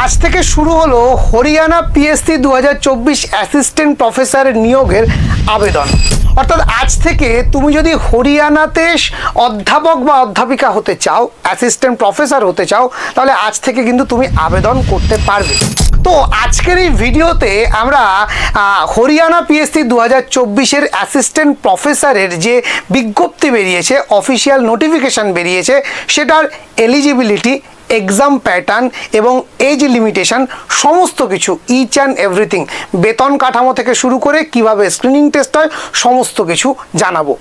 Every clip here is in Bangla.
আজ থেকে শুরু হলো হরিয়ানা পিএসসি 2024 অ্যাসিস্ট্যান্ট প্রফেসর নিয়োগের আবেদন। অর্থাৎ আজ থেকে তুমি যদি হরিয়ানাতে অধ্যাপক বা অধ্যাপিকা হতে চাও, অ্যাসিস্ট্যান্ট প্রফেসর হতে চাও, তাহলে আজ থেকে কিন্তু তুমি আবেদন করতে পারবে। তো আজকের এই ভিডিওতে আমরা হরিয়ানা পিএসসি 2024-এর অ্যাসিস্ট্যান্ট প্রফেসরের যে বিজ্ঞপ্তি বেরিয়েছে, অফিসিয়াল নোটিফিকেশান বেরিয়েছে, সেটার এলিজিবিলিটি, এক্সাম প্যাটার্ন এবং এজ লিমিটেশন সমস্ত কিছু, ইচ অ্যান্ড এভরিথিং, বেতন কাঠামো থেকে শুরু করে কিভাবে স্ক্রিনিং টেস্ট হয়, সমস্ত কিছু জানাবো।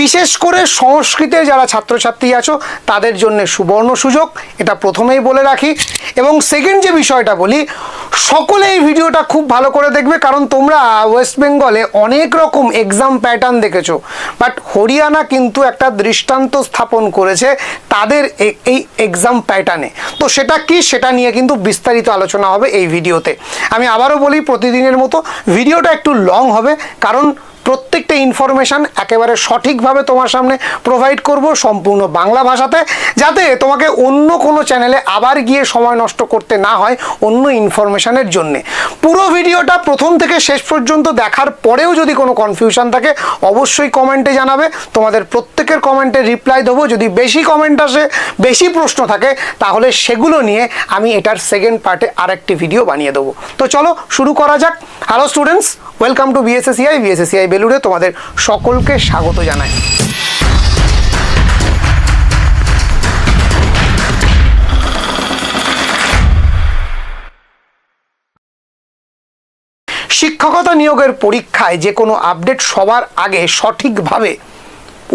বিশেষ করে সংস্কৃতের যারা ছাত্রছাত্রী আছো তাদের জন্য সুবর্ণ সুযোগ, এটা প্রথমেই বলে রাখি। এবং সেকেন্ড যে বিষয়টা বলি, সকলে এই ভিডিওটা খুব ভালো করে দেখবে, কারণ তোমরা ওয়েস্ট বেঙ্গলে অনেক রকম এক্সাম প্যাটার্ন দেখেছো, বাট হরিয়ানা কিন্তু একটা দৃষ্টান্ত স্থাপন করেছে তাদের এই এক্সাম প্যাটার্নে। তো সেটা কি, সেটা নিয়ে কিন্তু বিস্তারিত আলোচনা হবে এই ভিডিওতে। আমি আবারও বলি, প্রতিদিনের মতো ভিডিওটা একটু লং হবে, কারণ প্রত্যেকটা ইনফরমেশান একেবারে সঠিকভাবে তোমার সামনে প্রোভাইড করব, সম্পূর্ণ বাংলা ভাষাতে, যাতে তোমাকে অন্য কোনো চ্যানেলে আবার গিয়ে সময় নষ্ট করতে না হয় অন্য ইনফরমেশানের জন্যে। পুরো ভিডিওটা প্রথম থেকে শেষ পর্যন্ত দেখার পরেও যদি কোনো কনফিউশন থাকে অবশ্যই কমেন্টে জানাবে, তোমাদের প্রত্যেকের কমেন্টে রিপ্লাই দেবো। যদি বেশি কমেন্ট আসে, বেশি প্রশ্ন থাকে, তাহলে সেগুলো নিয়ে আমি এটার সেকেন্ড পার্টে আরেকটি ভিডিও বানিয়ে দেবো। তো চলো শুরু করা যাক। Hello students, welcome to BSSCI বেলুড়ে তোমাদের সকলকে স্বাগত জানাই। শিক্ষকতা নিয়োগের পরীক্ষায় যে কোনো আপডেট সবার আগে সঠিকভাবে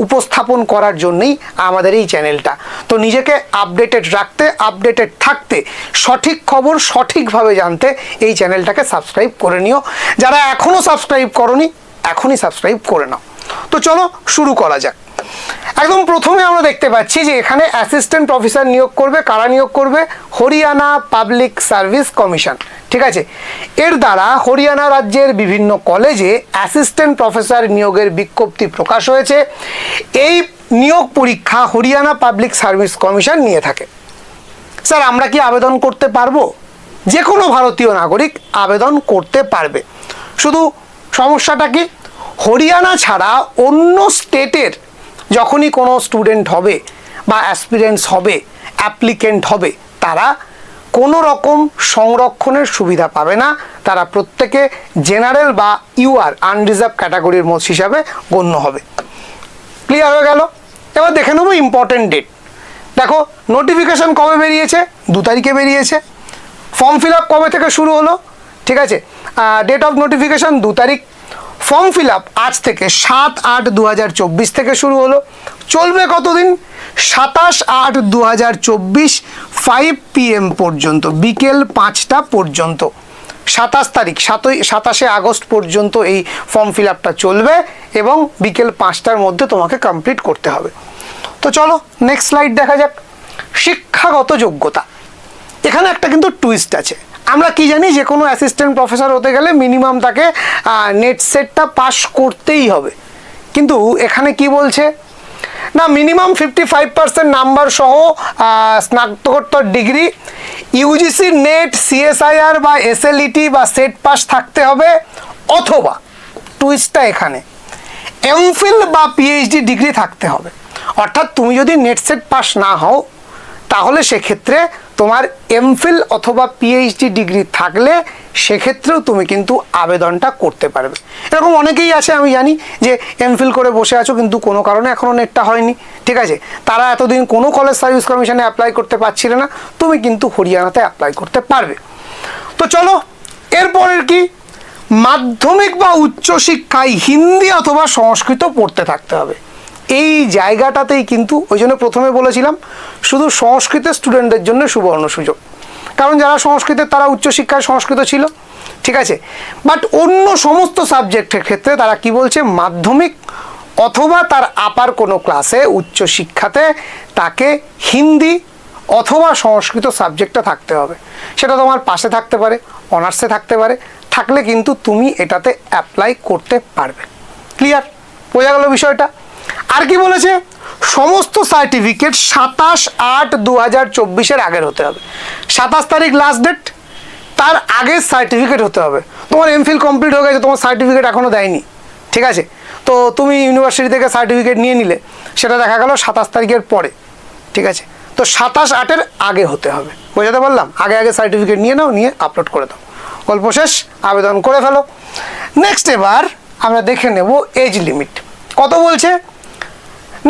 উপস্থাপন করার জন্যই আমাদের এই চ্যানেলটা। তো নিজেকে আপডেটেড রাখতে, আপডেটেড থাকতে, সঠিক খবর সঠিকভাবে জানতে এই চ্যানেলটাকে সাবস্ক্রাইব করে নিও। যারা এখনও সাবস্ক্রাইব করোনি, এখনই সাবস্ক্রাইব করে নাও। তো চলো শুরু করা যাক। একদম প্রথমে আমরা দেখতে পাচ্ছি যে এখানে অ্যাসিস্ট্যান্ট প্রফেসর নিয়োগ করবে। কারা নিয়োগ করবে? Haryana public service commission. ঠিক আছে, এর দ্বারা হরিয়ানা রাজ্যের বিভিন্ন কলেজে অ্যাসিস্ট্যান্ট প্রফেসর নিয়োগের বিজ্ঞপ্তি প্রকাশ হয়েছে। এই নিয়োগ পরীক্ষা হরিয়ানা পাবলিক সার্ভিস কমিশন নিয়ে থাকে। স্যার, আমরা কি আবেদন করতে পারবো? যে কোনো ভারতীয় নাগরিক আবেদন করতে পারবে। শুধু সমস্যাটা কি, হরিয়ানা ছাড়া অন্য স্টেটের যখনই কোনো স্টুডেন্ট হবে বা অ্যাসপিরেন্টস হবে, অ্যাপ্লিকেন্ট হবে, তারা কোনো রকম সংরক্ষণের সুবিধা পাবে না। তারা প্রত্যেকে জেনারেল বা ইউআর, আনরিজার্ভ ক্যাটাগরির মধ্যে হিসাবে গণ্য হবে। ক্লিয়ার হয়ে গেল? এবার দেখে নেবো ইম্পর্টেন্ট ডেট। দেখো, নোটিফিকেশন কবে বেরিয়েছে? 2 তারিখে বেরিয়েছে। ফর্ম ফিল আপ কবে থেকে শুরু হলো? ঠিক আছে, ডেট অফ নোটিফিকেশন 2 তারিখ। ফর্ম ফিল আপ আজ থেকে 7/8/2024 থেকে শুরু হলো। চলবে কতদিন? 27/8/2024 5 PM পর্যন্ত, বিকেল 5টা পর্যন্ত। 27 তারিখ, 27শে আগস্ট পর্যন্ত এই ফর্ম ফিল আপটা চলবে এবং বিকেল 5টার মধ্যে তোমাকে কমপ্লিট করতে হবে। তো চলো নেক্সট স্লাইড দেখা যাক। শিক্ষাগত যোগ্যতা, এখানে একটা কিন্তু টুইস্ট আছে। আমরা কি জানি, যে কোনো অ্যাসিস্ট্যান্ট প্রফেসর হতে গেলে মিনিমাম তাকে নেট সেটটা পাস করতেই হবে। কিন্তু এখানে কি বলছে না, মিনিমাম 55% নাম্বার সহ স্নাতকোত্তর ডিগ্রি, ইউজিসি নেট, সিএসআইআর বা এসএলইটি বা সেট পাস থাকতে হবে, অথবা টুইস্টটা এখানে এমফিল বা পিএইচডি ডিগ্রি থাকতে হবে। অর্থাৎ তুমি যদি নেট সেট পাস না হও, তাহলে সেক্ষেত্রে তোমার এমফিল অথবা পিএইচডি ডিগ্রি থাকলে সেক্ষেত্রেও তুমি কিন্তু আবেদনটা করতে পারবে। এরকম অনেকেই আছে, আমি জানি, যে এমফিল করে বসে আছো কিন্তু কোনো কারণে এখনও নেটটা হয়নি। ঠিক আছে, তারা এতদিন কোনো কলেজ সার্ভিস কমিশনে অ্যাপ্লাই করতে পারছিলে না, তুমি কিন্তু হরিয়ানাতে অ্যাপ্লাই করতে পারবে। তো চলো এরপরের কি, মাধ্যমিক বা উচ্চশিক্ষায় হিন্দি অথবা সংস্কৃত পড়তে থাকতে হবে। এই জায়গাটাতেই কিন্তু ওই জন্য প্রথমে বলেছিলাম শুধু সংস্কৃতের স্টুডেন্টদের জন্য সুবর্ণ সুযোগ, কারণ যারা সংস্কৃতের তারা উচ্চশিক্ষায় সংস্কৃত ছিল। ঠিক আছে, বাট অন্য সমস্ত সাবজেক্টের ক্ষেত্রে তারা কি বলছে, মাধ্যমিক অথবা তার আপার কোনো ক্লাসে উচ্চশিক্ষাতে তাকে হিন্দি অথবা সংস্কৃত সাবজেক্টটা থাকতে হবে। সেটা তোমার পাশে থাকতে পারে, অনার্সে থাকতে পারে, থাকলে কিন্তু তুমি এটাতে অ্যাপ্লাই করতে পারবে। ক্লিয়ার? বোঝা গেল বিষয়টা? আর কি বলেছে, সমস্ত সার্টিফিকেট 27/8/2024 আগের হতে হবে। 27 তারিখ লাস্ট ডেট, তার আগের সার্টিফিকেট হতে হবে। তোমার এমফিল কমপ্লিট হয়ে গেছে, তোমার সার্টিফিকেট এখনও দেয়নি, ঠিক আছে, তো তুমি ইউনিভার্সিটি থেকে সার্টিফিকেট নিয়ে নিলে, সেটা দেখা গেল 27 তারিখের পরে, ঠিক আছে, তো 27/8-এর আগে হতে হবে। বোঝাতে পারলাম? আগে আগে সার্টিফিকেট নিয়ে নাও, নিয়ে আপলোড করে দাও, গল্প শেষ, আবেদন করে ফেলো। নেক্সট এবার আমরা দেখে নেব এজ লিমিট কত বলছে।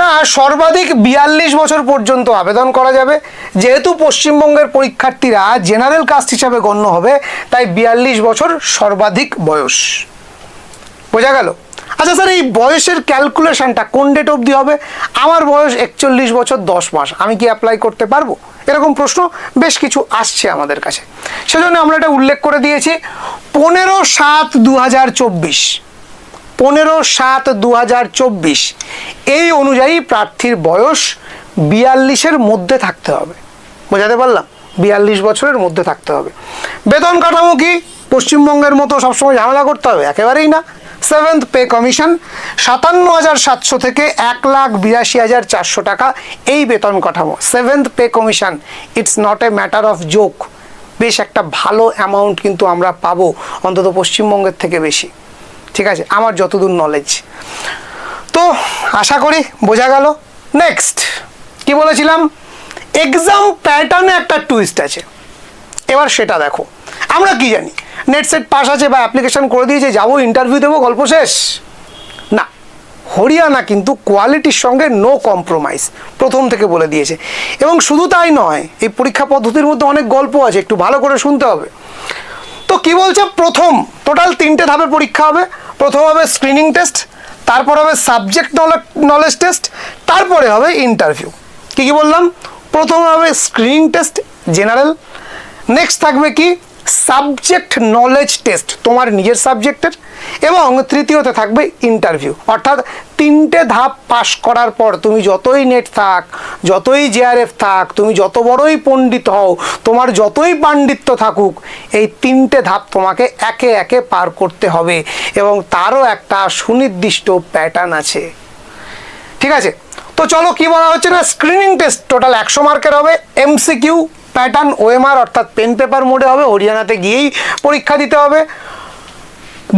না, সর্বাধিক 42 বছর পর্যন্ত আবেদন করা যাবে। যেহেতু পশ্চিমবঙ্গের পরীক্ষার্থীরা জেনারেল কাস্ট হিসাবে গণ্য হবে, তাই 42 বছর সর্বাধিক বয়স। বোঝা গেল? আচ্ছা স্যার, এই বয়সের ক্যালকুলেশনটা কোন ডেট অবধি হবে? আমার বয়স 41 বছর 10 মাস, আমি কি অ্যাপ্লাই করতে পারবো? এরকম প্রশ্ন বেশ কিছু আসছে আমাদের কাছে, সেজন্য আমরা এটা উল্লেখ করে দিয়েছি 15/7/2024, 15/7/2024 এই অনুযায়ী প্রার্থীর বয়স 42-এর মধ্যে থাকতে হবে। বোঝাতে পারলাম? 42 বছরের মধ্যে থাকতে হবে। বেতন কাঠামো কি পশ্চিমবঙ্গের মতো সবসময় ঝামেলা করতে হবে? একেবারেই না। 7th পে কমিশন 57,700 থেকে 1,82,400 টাকা, এই বেতন কাঠামো। 7th pay commission, it's not a matter of joke. বেশ একটা ভালো অ্যামাউন্ট কিন্তু আমরা পাবো, অন্তত পশ্চিমবঙ্গের থেকে বেশি, ঠিক আছে, আমার যতদূর নলেজ। তো আশা করি বোঝা গেল। নেক্সট কি বলেছিলাম? এক্সাম প্যাটার্নে একটা টুইস্ট আছে, এবার সেটা দেখো। আমরা কি জানি, নেট সেট পাস আছে বা অ্যাপ্লিকেশন করে দিয়েছে, যাবো ইন্টারভিউ দেবো, গল্প শেষ। না, হরিয়ানা কিন্তু কোয়ালিটির সঙ্গে নো কম্প্রোমাইজ প্রথম থেকে বলে দিয়েছে। এবং শুধু তাই নয়, এই পরীক্ষা পদ্ধতির মধ্যে অনেক গল্প আছে, একটু ভালো করে শুনতে হবে। তো কি বলছে? প্রথম টোটাল 3টে ধাপে পরীক্ষা হবে। প্রথম হবে স্ক্রিনিং টেস্ট, তারপর হবে সাবজেক্ট নলেজ টেস্ট, তারপরে হবে ইন্টারভিউ। কি কি বললাম? প্রথম হবে স্ক্রিনিং টেস্ট জেনারেল, নেক্সট থাকবে কি সাবজেক্ট নলেজ টেস্ট তোমার নিজের সাবজেক্টের, এবং তৃতীয়তে থাকবে ইন্টারভিউ। অর্থাৎ 3টে ধাপ পাস করার পর তুমি যতই নেট থাক, যতই জেআরএফ থাক, তুমি যত বড়ই পণ্ডিত হও, তোমার যতই পাণ্ডিত্য থাকুক, এই 3টে ধাপ তোমাকে একে একে পার করতে হবে, এবং তারও একটা সুনির্দিষ্ট প্যাটার্ন আছে, ঠিক আছে। তো চলো, কি বলা হচ্ছে না, স্ক্রিনিং টেস্ট টোটাল 100 মার্কের হবে। এমসিকিউ প্যাটার্ন ওএমআর অর্থাৎ পেন পেপার মোডে হবে, হরিয়ানাতে গিয়েই পরীক্ষা দিতে হবে।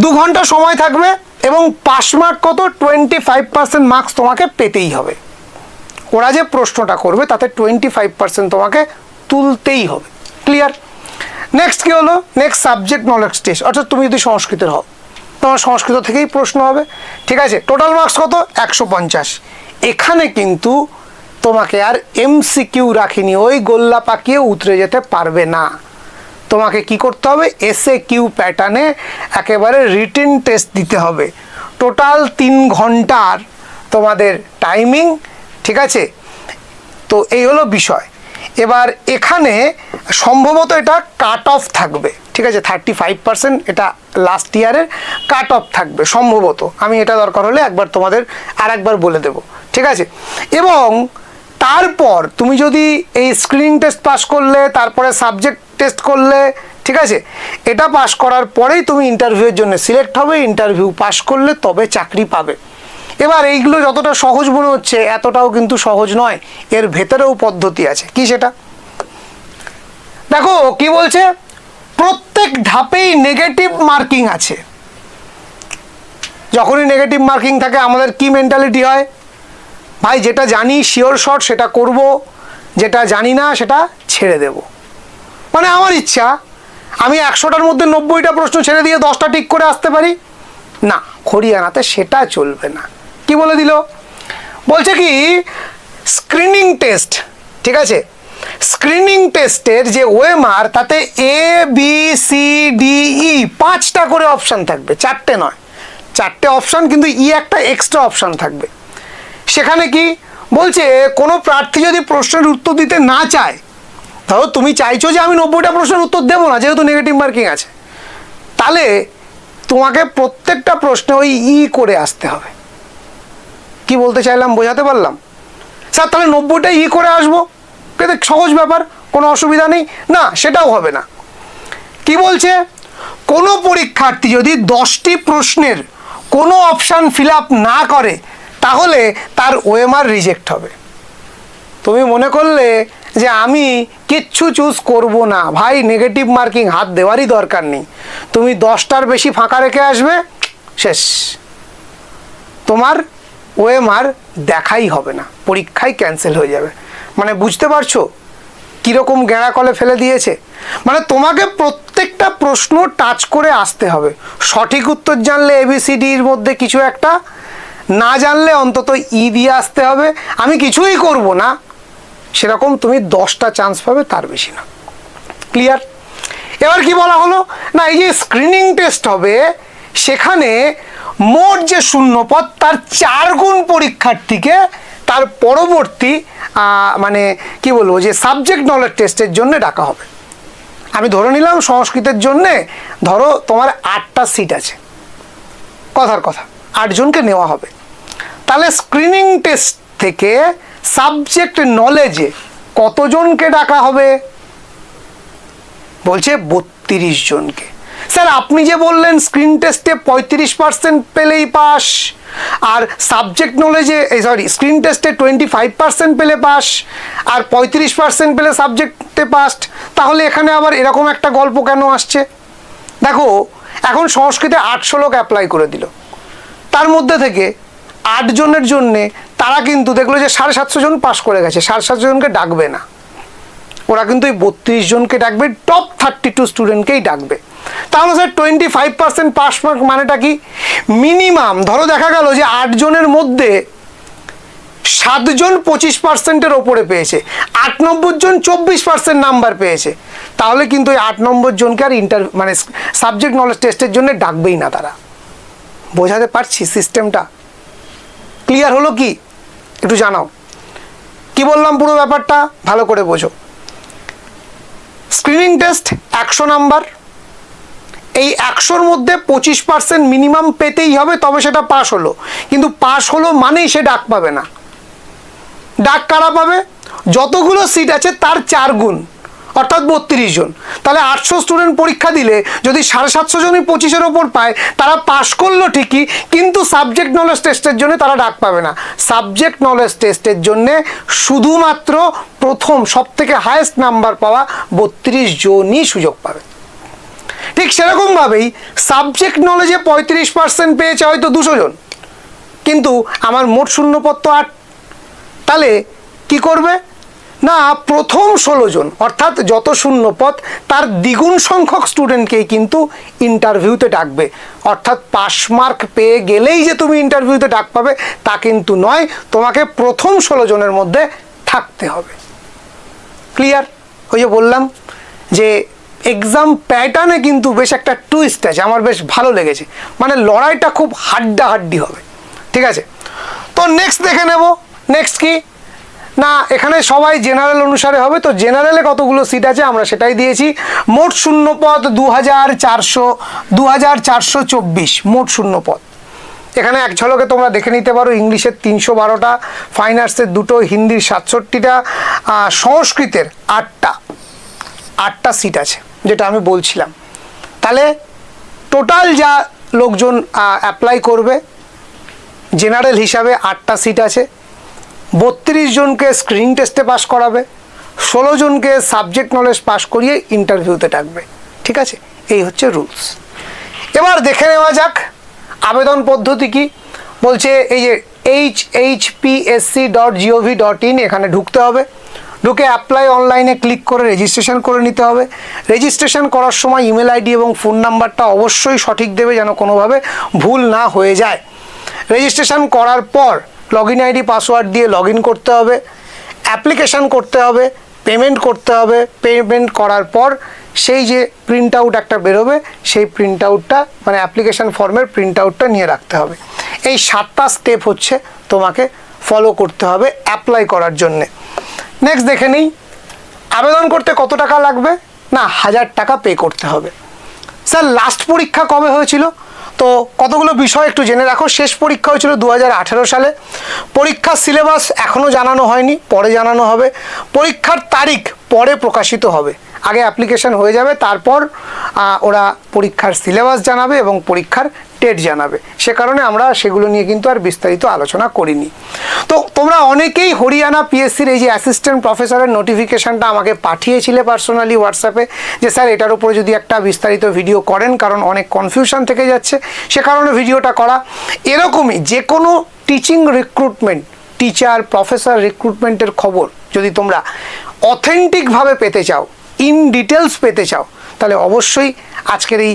2 ঘন্টা সময় থাকবে, এবং পাস মার্ক কত? 25% মার্কস তোমাকে পেতেই হবে। ওরা যে প্রশ্নটা করবে তাতে 25% তোমাকে তুলতেই হবে। ক্লিয়ার? নেক্সট কি হলো? নেক্সট সাবজেক্ট নলেজ টেস্ট, অর্থাৎ তুমি যদি সংস্কৃতের হও, তোমার সংস্কৃত থেকেই প্রশ্ন হবে, ঠিক আছে। টোটাল মার্কস কত? 150। এখানে কিন্তু তোমাকে আর এমসিকিউ রাখিনি, ওই গোল্লা পাকিয়ে উতরে যেতে পারবে না। তোমাকে কি করতে হবে? এসএকিউ প্যাটার্নে একেবারে রিটেন টেস্ট দিতে হবে। টোটাল 3 ঘন্টার তোমাদের টাইমিং, ঠিক আছে। তো এই হলো বিষয়। এবার এখানে সম্ভবত এটা কাট অফ থাকবে, ঠিক আছে, 35%, এটা লাস্ট ইয়ারের কাট অফ থাকবে সম্ভবত। আমি এটা দরকার হলে একবার তোমাদের আর একবার বলে দেব, ঠিক আছে। এবং তারপর তুমি যদি এই স্ক্রিনিং টেস্ট পাস করলে, তারপরে সাবজেক্ট টেস্ট করলে, ঠিক আছে, এটা পাস করার পরেই তুমি ইন্টারভিউয়ের জন্য সিলেক্ট হবে। ইন্টারভিউ পাস করলে তবে চাকরি পাবে। এবার এইগুলো যতটা সহজ মনে হচ্ছে, এতটাও কিন্তু সহজ নয়, এর ভেতরেও পদ্ধতি আছে। কি সেটা দেখো। কি বলছে? প্রত্যেক ধাপেই নেগেটিভ মার্কিং আছে। যখনই নেগেটিভ মার্কিং থাকে আমাদের কি মেন্টালিটি হয়? ভাই, যেটা জানি শিওর শট সেটা করব, যেটা জানি না সেটা ছেড়ে দেব। মানে আমার ইচ্ছা আমি 100টার মধ্যে 90টা প্রশ্ন ছেড়ে দিয়ে 10টা ঠিক করে আসতে পারি না। হরিয়ানাতে সেটা চলবে না। কি বলে দিল? বলছে কি স্ক্রিনিং টেস্ট, ঠিক আছে, স্ক্রিনিং টেস্টের যে ওএমআর, তাতে ABCDE 5টা করে অপশান থাকবে, 4টে নয়, 4টে অপশান, কিন্তু একটা এক্সট্রা অপশান থাকবে। সেখানে কি বলছে? কোনো প্রার্থী যদি প্রশ্নের উত্তর দিতে না চায়, তাহলে তুমি চাইছো যে আমি 90টা প্রশ্নের উত্তর দেবো না, যেহেতু নেগেটিভ মার্কিং আছে, তাহলে তোমাকে প্রত্যেকটা প্রশ্নে ওই করে আসতে হবে। কি বলতে চাইলাম বোঝাতে পারলাম? স্যার তাহলে 90টা করে আসবো, কিন্তু সহজ ব্যাপার, কোনো অসুবিধা নেই না, সেটাও হবে না। কি বলছে? কোনো পরীক্ষার্থী যদি 10টি প্রশ্নের কোনো অপশান ফিল আপ না করে, তাহলে তার ওএমআর রিজেক্ট হবে। তুমি মনে করলে যে আমি কিচ্ছু চুজ করব না, ভাই নেগেটিভ মার্কিং হাত দেওয়ারই দরকার নেই, তুমি 10টার বেশি ফাঁকা রেখে আসবে, শেষ, তোমার ওএমআর দেখাই হবে না, পরীক্ষায় ক্যান্সেল হয়ে যাবে। মানে বুঝতে পারছো কীরকম গেঁড়া কলে ফেলে দিয়েছে? মানে তোমাকে প্রত্যেকটা প্রশ্ন টাচ করে আসতে হবে, সঠিক উত্তর জানলে ABCDর মধ্যে কিছু একটা, না জানলে অন্তত দিয়ে আসতে হবে, আমি কিছুই করব না, সেরকম তুমি 10টা চান্স পাবে, তার বেশি না। ক্লিয়ার? এবার কি বলা হলো না, এই যে স্ক্রিনিং টেস্ট হবে সেখানে মোট যে শূন্যপদ তার 4 গুণ পরীক্ষার্থীকে তার পরবর্তী মানে কি বলবো যে সাবজেক্ট নলেজ টেস্টের জন্য ডাকা হবে। আমি ধরে নিলাম সংস্কৃতের জন্যে ধরো তোমার 8টা সিট আছে, কথার কথা 8 জনকে নেওয়া হবে, তাহলে স্ক্রিনিং টেস্ট থেকে সাবজেক্ট নলেজে কতজনকে ডাকা হবে? বলছে 32 জনকে। স্যার আপনি যে বললেন স্ক্রিন টেস্টে 35% পেলেই পাস, আর সাবজেক্ট নলেজে স্ক্রিন টেস্টে 25% পেলে পাস, আর 35% পেলে সাবজেক্টে পাস, তাহলে এখানে আবার এরকম একটা গল্প কেন আসছে? দেখো এখন সংস্কৃতে 800 লোক অ্যাপ্লাই করে দিল, তার মধ্যে থেকে 8 জনের জন্যে তারা কিন্তু দেখলো যে 750 জন পাস করে গেছে, 750 জনকে ডাকবে না, ওরা কিন্তু এই 32 জনকে ডাকবে, টপ 32 স্টুডেন্টকেই ডাকবে। তাহলে স্যার 25% পাস মার্ক মানেটা কি? মিনিমাম ধরো দেখা গেল যে 8 জনের মধ্যে 7 জন 25%-এর ওপরে পেয়েছে, 8 নম্বর জন 24% নাম্বার পেয়েছে, তাহলে কিন্তু এই 8 নম্বর জনকে আর মানে সাবজেক্ট নলেজ টেস্টের জন্য ডাকবেই না তারা। বোঝাতে পারছি সিস্টেমটা? ক্লিয়ার হলো কি? একটু জানাও কি বললাম, পুরো ব্যাপারটা ভালো করে বোঝো। স্ক্রিনিং টেস্ট 100 নাম্বার, এই 100-র মধ্যে 25% মিনিমাম পেতেই হবে, তবে সেটা পাস হলো, কিন্তু পাস হলো মানেই সে ডাক পাবে না। ডাক কারা পাবে? যতগুলো সিট আছে তার 4 গুণ, অর্থাৎ 32 জন। তাহলে 800 স্টুডেন্ট পরীক্ষা দিলে যদি 750 জনই 25-এর ওপর পায়, তারা পাস করলো ঠিকই, কিন্তু সাবজেক্ট নলেজ টেস্টের জন্য তারা ডাক পাবে না। সাবজেক্ট নলেজ টেস্টের জন্যে শুধুমাত্র প্রথম সবথেকে হায়েস্ট নাম্বার পাওয়া 32 জনই সুযোগ পাবে। ঠিক সেরকমভাবেই সাবজেক্ট নলেজে 35% পেয়েছে হয়তো 200 জন, কিন্তু আমার মোট শূন্যপদ তো 8, তাহলে কি করবে না, প্রথম 16 জন অর্থাৎ যত শূন্যপদ তার দ্বিগুণ সংখ্যক স্টুডেন্টকেই কিন্তু ইন্টারভিউতে ডাকবে। অর্থাৎ পাস মার্ক পেয়ে গেলেই যে তুমি ইন্টারভিউতে ডাক পাবে তা কিন্তু নয়, তোমাকে প্রথম 16 জনের মধ্যে থাকতে হবে। ক্লিয়ার? ওই যে বললাম যে এক্সাম প্যাটার্নে কিন্তু বেশ একটা টুইস্ট আছে, আমার বেশ ভালো লেগেছে, মানে লড়াইটা খুব হাড্ডাহাড্ডি হবে। ঠিক আছে, তো নেক্সট দেখে নেব। নেক্সট কি না, এখানে সবাই জেনারেল অনুসারে হবে, তো জেনারেলে কতগুলো সিট আছে আমরা সেটাই দিয়েছি। মোট শূন্যপদ 2424 মোট শূন্যপদ। এখানে এক ঝলকে তোমরা দেখে নিতে পারো, ইংলিশের 312টা, ফাইন আর্টসের 2টো, হিন্দির 67টা, সংস্কৃতের 8টা সিট আছে, যেটা আমি বলছিলাম। তাহলে টোটাল যা লোকজন অ্যাপ্লাই করবে জেনারেল হিসাবে 8টা সিট আছে, 32 জনকে স্ক্রিনিং টেস্টে পাস করাবে, 16 জনকে সাবজেক্ট নলেজ পাস করিয়ে ইন্টারভিউতে ডাকবে। ঠিক আছে, এই হচ্ছে রুলস। এবার দেখে নেওয়া যাক আবেদন পদ্ধতি কি বলছে। এই যে hhpsc.gov.in এখানে ঢুকতে হবে, ঢুকে অ্যাপ্লাই অনলাইনে ক্লিক করে রেজিস্ট্রেশন করে নিতে হবে। রেজিস্ট্রেশন করার সময় ইমেল আইডি এবং ফোন নাম্বারটা অবশ্যই সঠিক দেবে, যেন কোনোভাবে ভুল না হয়ে যায়। রেজিস্ট্রেশন করার পর লগইন আইডি পাসওয়ার্ড দিয়ে লগ ইন করতে হবে, অ্যাপ্লিকেশান করতে হবে, পেমেন্ট করতে হবে। পেমেন্ট করার পর সেই যে প্রিন্ট আউট একটা বেরোবে, সেই প্রিন্ট আউটটা মানে অ্যাপ্লিকেশান ফর্মের প্রিন্ট আউটটা নিয়ে রাখতে হবে। এই 7টা স্টেপ হচ্ছে তোমাকে ফলো করতে হবে অ্যাপ্লাই করার জন্যে। নেক্সট দেখে নিই, আবেদন করতে কত টাকা লাগবে না, 1000 টাকা পে করতে হবে। স্যার লাস্ট পরীক্ষা কবে হয়েছিল? তো কতগুলো বিষয় একটু জেনে রাখো। শেষ পরীক্ষা হয়েছিল 2018 সালে। পরীক্ষার সিলেবাস এখনও জানানো হয়নি, পরে জানানো হবে। পরীক্ষার তারিখ পরে প্রকাশিত হবে, আগে অ্যাপ্লিকেশন হয়ে যাবে, তারপর ওরা পরীক্ষার সিলেবাস জানাবে এবং পরীক্ষার ডেট জানাবে, সে কারণে আমরা সেগুলো নিয়ে কিন্তু আর বিস্তারিত আলোচনা করিনি। তো তোমরা অনেকেই হরিয়ানা পিএসসির এই যে অ্যাসিস্ট্যান্ট প্রফেসরের নোটিফিকেশানটা আমাকে পাঠিয়েছিলে পার্সোনালি হোয়াটসঅ্যাপে, যে স্যার এটার উপরে যদি একটা বিস্তারিত ভিডিও করেন, কারণ অনেক কনফিউশন থেকে যাচ্ছে, সে কারণে ভিডিওটা করা। এরকমই যে কোনো টিচিং রিক্রুটমেন্ট, টিচার প্রফেসর রিক্রুটমেন্টের খবর যদি তোমরা অথেন্টিকভাবে পেতে চাও, ইন ডিটেলস পেতে চাও, তাহলে অবশ্যই আজকের এই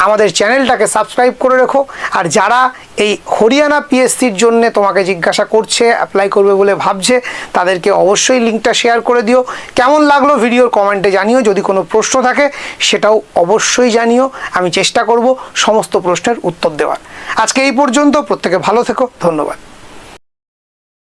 আমাদের চ্যানেলটাকে সাবস্ক্রাইব করে রেখো। আর যারা এই হরিয়ানা পিএসসির জন্য তোমাকে জিজ্ঞাসা করছে, অ্যাপ্লাই করবে বলে ভাবছে, তাদেরকে অবশ্যই লিঙ্কটা শেয়ার করে দিও। কেমন লাগলো ভিডিওর কমেন্টে জানিও, যদি কোনো প্রশ্ন থাকে সেটাও অবশ্যই জানিও, আমি চেষ্টা করব সমস্ত প্রশ্নের উত্তর দেওয়ার। আজকে এই পর্যন্ত, প্রত্যেকে ভালো থেকো, ধন্যবাদ।